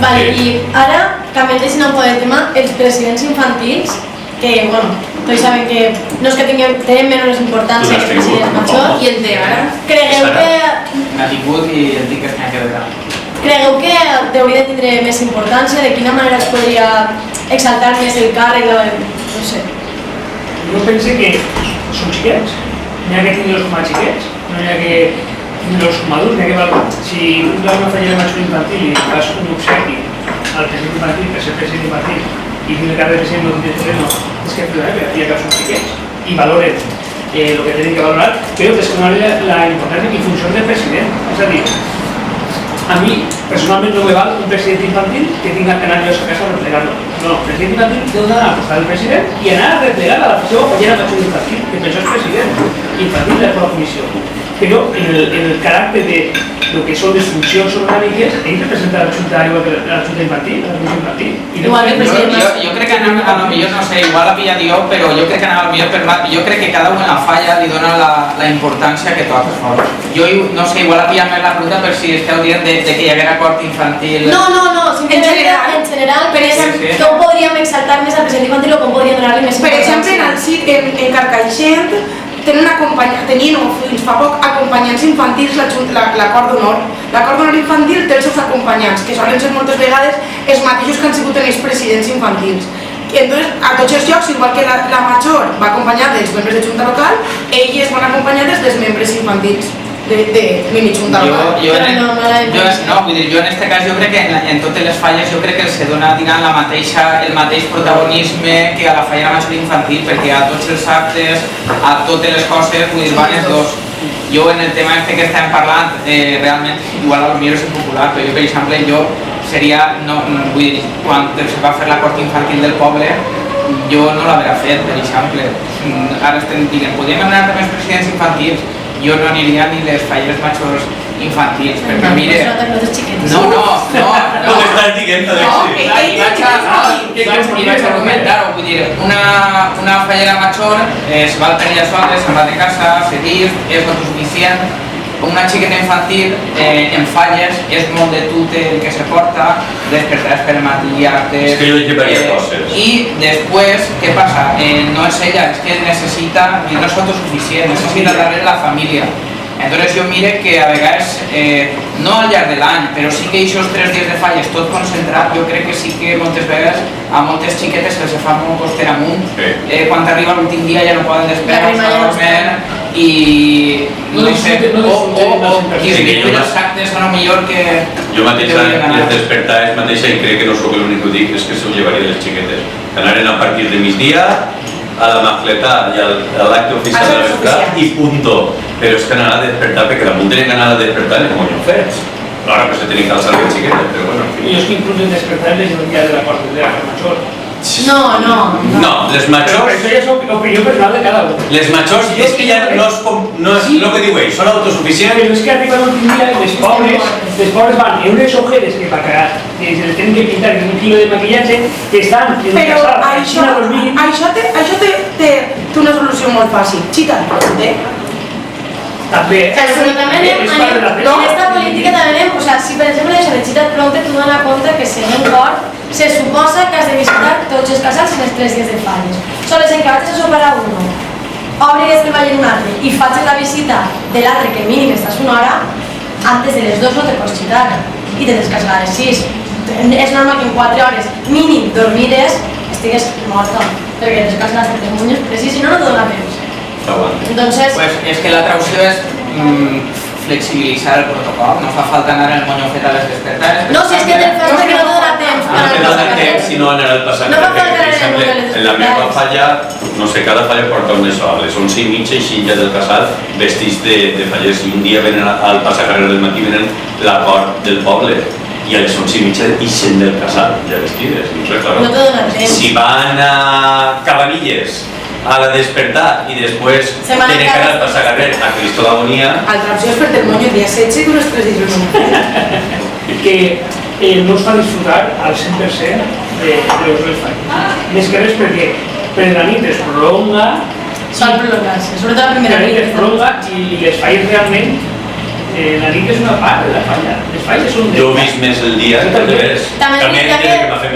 Vale, i ara, canviant un poc de tema, els presidents infantils, que, bueno, tots saben que no és que tenen menys importància que els presidents majors, i el té ara. Cregueu que... N'ha tingut i el tinc que es n'ha quedat. Cregueu que hauria de tindre més importància? De quina manera es podria exaltar més el càrrec? No sé. Jo penso que són xiquets, n'hi ha que tenir-los com a xiquets, no n'hi ha que tenir-los com a adults, n'hi ha que valorar. Si un dona una falla de major infantil i fas un obsequi al president infantil per ser president infantil i tiene el càrrec de president no tiene terreno, és que hi ha que són xiquets i valoren el que tenen que valorar, però desconocer la importància i funció del president. És a dir, a mi, personalment, no me val un president infantil que tinga que anar a casa a replegar-lo. No, el president infantil deu d'anar a costar del president i anar a replegar a la seva fallera major infantil, que per això és president infantil de la comissió. Però el caràcter de lo que són les funcions orgàniques, ell representa la Junta infantil, la Junta infantil. Igual que el president. Jo crec que a lo millor, no sé, igual la pilla Dió, però jo crec que a lo millor per mà, jo crec que cada un en la falla li dona la importància que toca. Jo no sé, igual la pilla més la ruta per si esteu dient de que hi haguera acord infantil. No, en general, per exemple, com podríem exaltar més al president infantil o com podríem donar-li més importància? Per exemple, en Carcaixent tenien fins fa poc acompanyants infantils l'acord d'honor. L'acord d'honor infantil té els seus acompanyants, que solen ser moltes vegades els mateixos que han sigut els presidents infantils. I entonces, a tots els llocs, igual que la major va acompanyada dels membres de junta local, elles van acompanyades dels membres infantils de mini-junta local. No, vull dir, jo en aquest cas jo crec que en totes les falles jo crec que els dona el mateix protagonisme que a la falla major infantil, perquè a tots els actes, a totes les coses, vull dir, van els dos. Jo en el tema este que estem parlant, realment, igual a lo millor és impopular, però jo, per exemple, jo seria, vull dir, quan es va fer l'acord infantil del poble, jo no l'haurà fet, per exemple. Ara estem dient, podríem anar també els presidents infantils, jo no aniria ni les falles majors infantils, perquè mire... No. T'estàs dient, I vaig a argumentar-ho, vull dir, una fallera major es va al perillar sola, se'n va de casa, se diu, és autosuficient. Una xiqueta infantil en falles és molt de tute el que se porta, despertar per matí, actes... És que jo dic diverses coses. I després, què passa? No és ella, és que necessita, no és autosuficient, necessita darrere la família. Entonces jo mire que a vegades, no al llarg de l'any, però sí que aquests 3 dies de falles tot concentrat, jo crec que sí que moltes vegades a moltes xiquetes se'ls fa molt coster amunt. Quan arriba l'últim dia ja no poden despertar, i no sé, o disminuir els actes a lo millor que... Jo mateix les despertades mateixa i crec que no sóc l'únic que ho dic, és que se'l llevaria les xiquetes. Que anaren a partir de migdia a la Macleta i a l'acte oficial de la ciutat i punto. Però és que anava a despertar perquè damunt tenen que anar a despertar en el moño fets. Alhora que se tenen que alçar les xiquetes, però bueno, en fi. I és que inclús en despertar les ja de la part de la major. No, les majors... Però això ja és l'opinió personal de cada un. Les majors és que ja no és el que diu ell, són autosuficients. Però és que arriba l'últim dia i les pobres van en unes ojeres que per cagar, que se les tenen que pintar en un quilo de maquillatge, que estan en un casal, això té una solució molt fàcil. Xita, també. Però també en aquesta política també anem, si per exemple deixa de xitar pronte, tu dona compte que si anem fort, se suposa que has de visitar tots els casals en els 3 dies de falles. Sols en que vaig a sopar a uno, obres el ball en un altre i faig la visita de l'altre que mínim estàs una hora, antes de les 2 no te pots xitar i te descasar a les 6. És normal que en 4 hores mínim dormires estigues morta, perquè descanses les testimonios, però si no, no te dona temps. Entonces... Pues es que la otra opción es flexibilizar el protocolo, no fa falta anar en el moño fet a les despertades. No, si és que te falta que no te dona temps. No te dona temps si no anar al passat. No fa falta anar en el moño de les despertades. En la meva falla, no sé, cada falla porta un això, a les 11:30 i ja del casal, vestits de fallers, i un dia venen al passacarrer del matí, venen l'acord del poble, i a les 11:30 ixen del casal, ja vestides, no sé, claro. No te dona temps. Si van a Cabanilles a la despertar i després tenen que anar al passacarrer a Cristo d'Agonia. Altra opció és fer-te el moño el dia 16 i dues 3 dies. Que no es fa disfrutar al 100% de les falles. Més que res perquè per la nit es prolonga, Sol prolongar-se, sobretot la primera nit. es prolonga i les falles realment la nit és una part de la falla. Les falles són... Jo he vist més el dia que de veres. També diria que,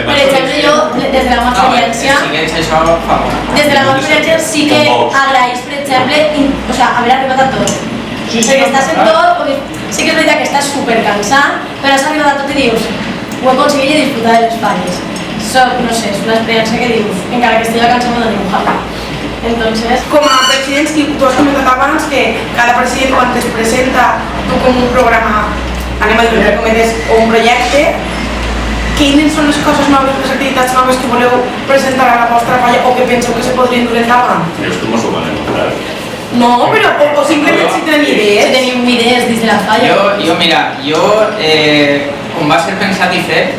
per exemple, jo, des de la meva experiència, des de la meva experiència sí que agraeix, per exemple, haver arribat a tot. Perquè estàs en tot, sí que és veritat que estàs supercansat, però has arribat a tot i dius, ho he aconseguit i disfrutar de les falles. No sé, és una experiència que dius, encara que estigui cansat de dibujar. Entonces, com a presidents, tu has comentat abans que cada president quan es presenta tu com un programa, anem a dir entre cometes, o un projecte, quines són les coses noves, les activitats noves que voleu presentar a la vostra falla o que penseu que se podrien dur endavant? Esto no s'ho van encontrar. No, però o simplement si tenen idees. si tenim idees dins de la falla. Mira, com va ser pensat i fet,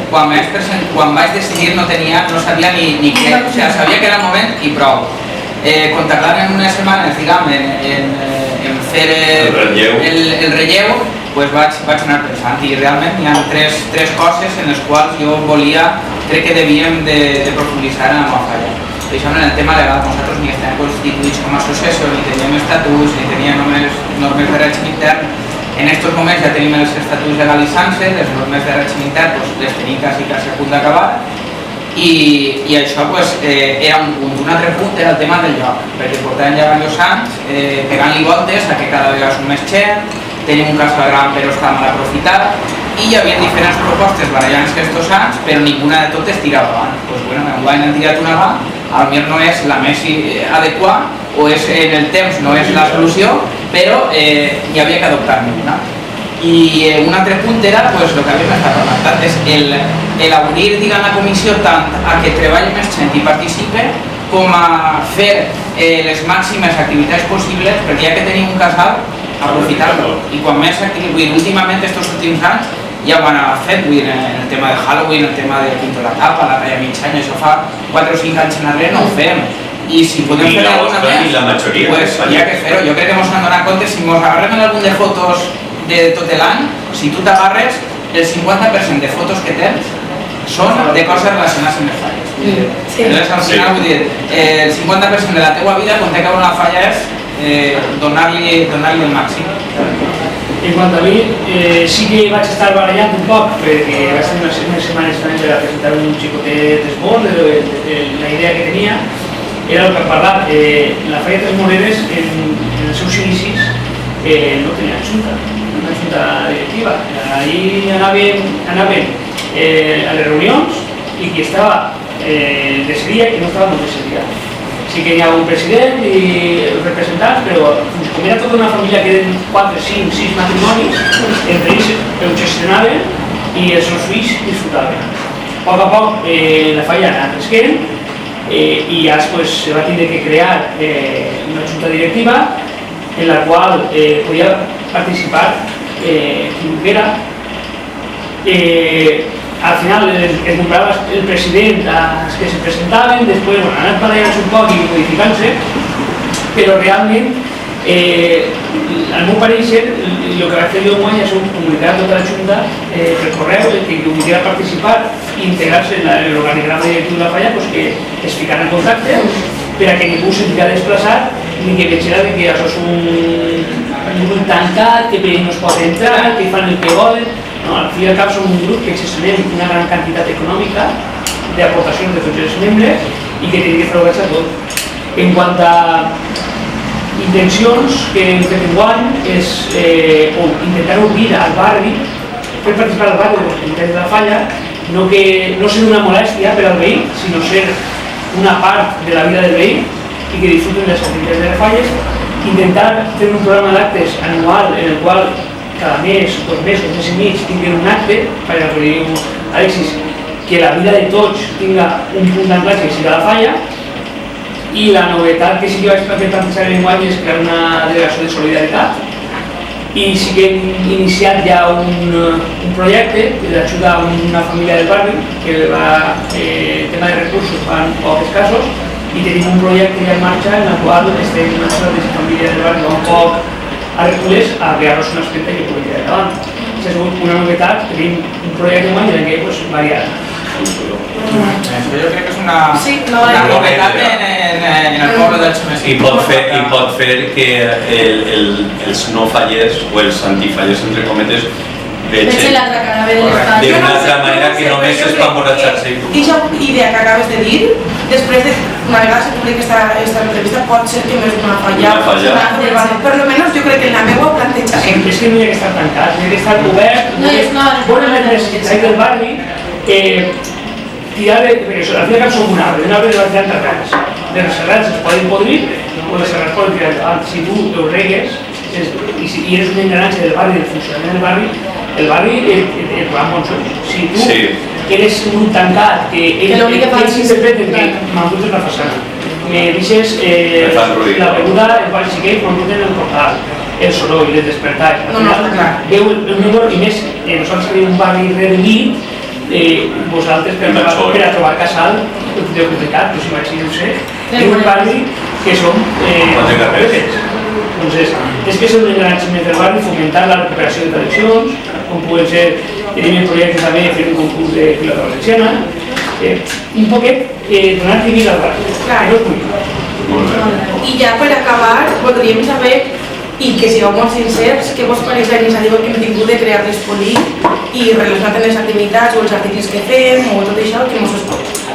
quan vaig decidir no sabia ni què, o sigui, sabia que era el moment i prou. Quan tardaven unes setmanes, diguem, en fer el relleu, doncs vaig anar pensant i realment hi ha tres coses en les quals jo crec que devíem de profunditzar en la meva falla. Especialment en el tema legal, nosaltres ni estem constituïts com a associació, ni teníem estatuts, ni teníem normes de règim intern. En aquests moments ja tenim els estatuts legalitzant-se, les normes de règim intern les tenim quasi a punt d'acabar, i això era un altre punt, era el tema del lloc, perquè portàvem ja diversos anys pegant-li voltes a que cada vegada som més gent, tenim un casal gran però està mal aprofitat, i hi havia diferents propostes barallant-se aquests anys, però ninguna de totes tirava avant. Doncs bueno, enguany han tirat una avant, potser no és la més adequada, o en el temps no és la solució, però hi havia que adoptar-ne una. I un altre punt era el que havíem estat parlant, és l'obrir la comissió tant a que treballi més gent i participi, com a fer les màximes activitats possibles, perquè ja que tenim un casal, aprofitar-lo. I quan més activitats, últimament, aquests últims anys, ja ho han fet, en el tema de Halloween, el tema de Pinto la Tapa, la talla mig any, això fa 4 o 5 anys enrere no ho fem. I si podem fer alguna més, doncs hi ha que fer-ho. Jo crec que ens hem donat compte, si ens agarrem en algun de fotos de tot l'any, si tu t'agarres, el 50% de fotos que tens són de coses relacionades amb les falles. Llavors, al final, vull dir, el 50% de la teua vida, quan té que una falla és donar-li el màxim. En quant a mi, sí que vaig estar barallant un poc, perquè vaig tenir unes setmanes també per a presentar un xicotet d'esbós, la idea que tenia era el que hem parlat. La falla de les Moreres, en els seus inicis, no tenia una junta directiva. Allí anaven a les reunions i qui estava decidia i qui no estava no decidia. Sí que hi ha un president i representants, però com era tota una família que eren 4, 5, 6 matrimonis, entre ells ho gestionaven i els seus fills disfrutaven. A poc la falla anava cresquent i ja se va tindre que crear una junta directiva en la qual podia participar qui volguera. Al final es nombrava el president els que se presentaven, després anant barallant-se un poc i modificant-se, però realment, al meu pareixer, el que vaig fer jo guany és comunicar a tota la Junta per correu que volguera participar i integrar-se en l'organigrama directiu de la falla, que es ficara en contacte per a que ningú se tingués a desplaçar ni que pensara que això és un grup tancat, que no es pot entrar, que fan el que volen. Al fi i al cap som un grup que gestionem una gran quantitat econòmica d'aportacions de tots els membres i que tenim que fer oberts a tot. En quant a intencions que hem fet enguany és intentar obrir al barri, fer participar al barri de l'Hospitalet de la Falla, no ser una molèstia per al veí, sinó ser una part de la vida del veí i que disfruten les activitats de les falles, intentar fer un programa d'actes anual en el qual cada mes, 2 mesos, mes i mig, tinguin un acte, perquè el que diu Alexis, que la vida de tots tinga un punt d'anclatge que sigui la falla, i la novetat que sí que vaig fer plantejar en guany és crear una delegació de solidaritat, i sí que hem iniciat ja un projecte d'ajuda a una família del barri, que va tema de recursos van pocs casos, i tenim un projecte ja en marxa en el qual estem ajudant a aquesta família del barri un poc a Reculers a crear-nos un aspecte que pugui tirar endavant. Ha sigut una novetat, tenim un projecte en el que variarà. Això jo crec que és una novetat en en el poble del Xemesí. I pot fer que els no fallers o els antifallers, entre cometes, vegin l'altra cara, ve de l'estat. d'una altra manera que només és per emborratxar-se i tu. Ixa idea que acabes de dir, després de una vegada se publica esta entrevista, pot ser que més una falla. Per lo menos jo crec que en la meva plantejarem. És que no hi ha que estar tancat, hi ha que estar obert. Bona necessitat del barri, tirar de... Perquè al final són un arbre de va tirar terrats. De les serrats es poden podrir o les serrats poden tirar endavant. Si tu ho regues i eres una engranatge del barri, del funcionament del barri, el barri et va molt sol. Si tu eres un tancat que ells interpreten que m'embuten la façana, me deixes la beguda, el ball xiquet, m'embuten el portal, el soroll, el despertar. Veu el número i més, nosaltres tenim un barri reduït, vosaltres per a trobar casal ho tindreu complicat, però si imagineu-se en un barri que som petits. Entonces, és que és un engranatge més del barri, fomentar la recuperació de tradicions, com poden ser, tenim el projecte també fer un concurs de pilota valenciana, un poquet donar vida al barri. I ja per acabar, voldríem saber, i que sigueu molt sincers, què vos pareix la iniciativa que hem tingut de crear l'Espolí i relacionat amb les activitats o els articles que fem o tot això, que mos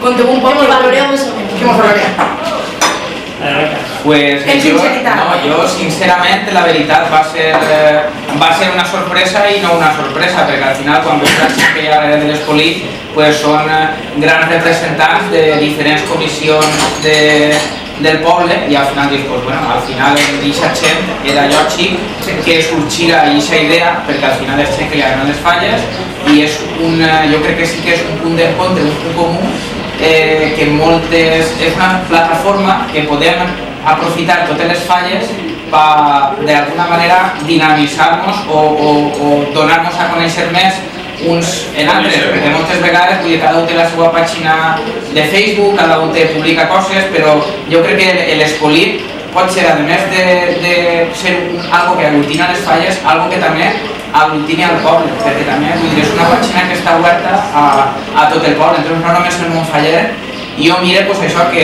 conteu un poc que mos valoreu més o menys. Que mos valoreu. Pues yo sinceramente la verdad va a ser una sorpresa y no una sorpresa, porque al final cuando estás que ya de l'Espolí pues son grandes representantes de diferentes comisiones del poble i al final dius, pues bueno, al final d'aquesta gent era jo xic que sorgira aquesta idea perquè al final és gent que li agraden les falles i és jo crec que sí que és un punt d'encontre, un punt comú que moltes, és una plataforma que podem aprofitar totes les falles per d'alguna manera dinamitzar-nos o donar-nos a conèixer més uns en altres, perquè moltes vegades cada un té la seva pàgina de Facebook, cada un publica coses, però jo crec que l'Espolí pot ser, a més de ser algo que aglutina les falles, algo que també aglutini al poble, perquè també és una pàgina que està oberta a tot el poble, entonces no només en un faller. I jo mire pues això, que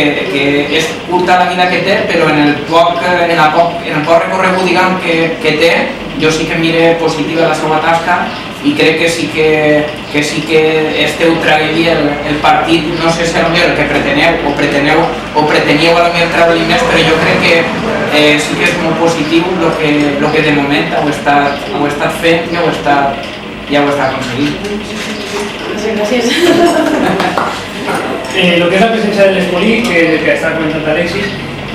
és curta la vida que té, però en el poc recorregut diguem que té, jo sí que mire positiva la seva tasca i crec que sí que esteu traient el partit, no sé si potser el que preteníeu o preteníeu a lo millor treure-li més, però jo crec que sí que és molt positiu el que de moment heu estat fent i ja ho està aconseguint. Gràcies. Lo que és la presència de l'Espolí, que està comentant Alexis,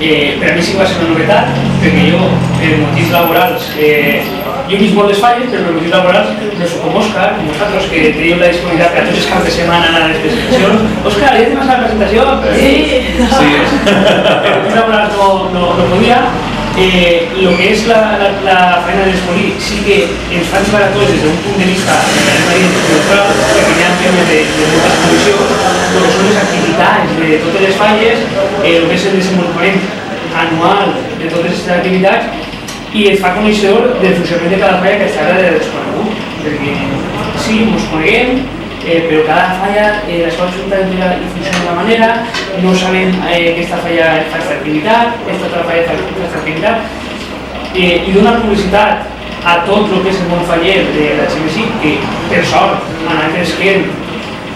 per a mi sí que va ser una novetat, perquè jo, per motius laborals, jo he vist molt les falles, però per motius laborals, no soc com Òscar, com vosaltres, que teníeu la disponibilitat per a tots els caps de setmana a les presentacions. Òscar, ja tens la presentació? Sí. Per motius laborals no podia. Lo que és la feina de l'Espolí sí que ens fan arribar a tots des d'un punt de vista intel·lectual, perquè hi ha temes de molta exposició, el que són les activitats de totes les falles, el que és el desenvolupament anual de totes aquestes activitats i ens fa coneixedor del funcionament de cada falla que està ara desconegut, perquè sí, ens coneguem, però cada falla, la seva junta funciona d'una manera, no sabem que aquesta falla fa aquesta activitat, aquesta altra falla fa aquesta activitat, i dona publicitat a tot el que és el món faller de la Xemesí, que per sort han anat cresquent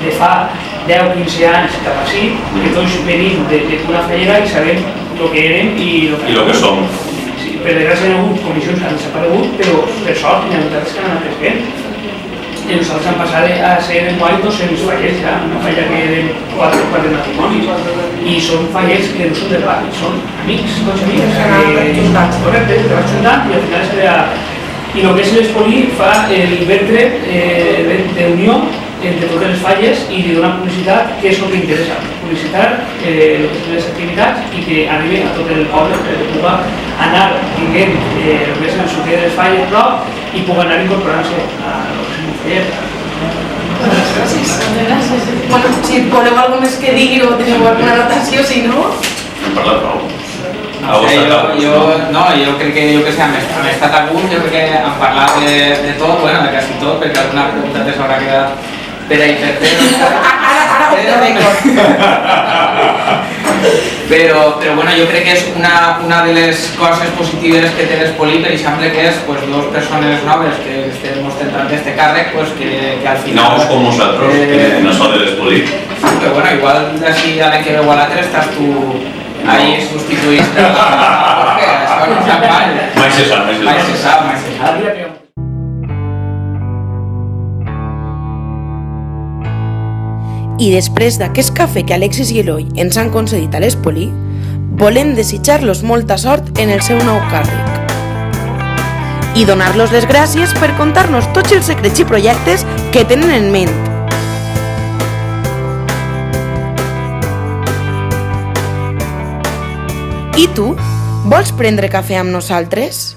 de fa 10-15 anys cap així, que tots venim d'una fallera i sabem el que érem i el que som. Sí, per desgràcia hi ha hagut comissions que han desaparegut, però per sort hi ha notats que han anat cresquent. I nosaltres hem passat a ser en quasi 200 fallers ja, una falla que eren 4 matrimonis i són fallers que no són del barri, són amics, tots amics correcte, que van juntant i al final es crea i el que és l'Espolí fa el ventre d'unió entre totes les falles i li dona publicitat, que és el que interessa, publicitar les activitats i que arribi a tot el poble per poder anar tinguent el que és la sortida de les falles prop i pugui anar incorporant-se a Gràcies. Bueno, si voleu alguna més que digui o teniu alguna anotació, si no... Hem parlat prou. Jo crec que hem estat a gust, jo crec que hem parlat de tot, bueno, de quasi tot, perquè alguna pregunta te s'haurà quedat per ahí per fer. Ara, Però bueno, jo crec que és una de les coses positives que té l'Espoli, per exemple, que és pues, dos persones noves que estem ostentant este càrrec, pues, que al final... Nous com nosaltres, que no som de l'Espoli. Sí, però bueno, igual d'ací a l'any que veu a l'altre estàs tu ahí substituït per Jorge, això no sap mai. Mai se sap, mai se sap. Mai se sap. I després d'aquest cafè que Alexis i Eloi ens han concedit a l'Espoli, volem desitjar-los molta sort en el seu nou càrrec. I donar-los les gràcies per contar-nos tots els secrets i projectes que tenen en ment. I tu, vols prendre cafè amb nosaltres?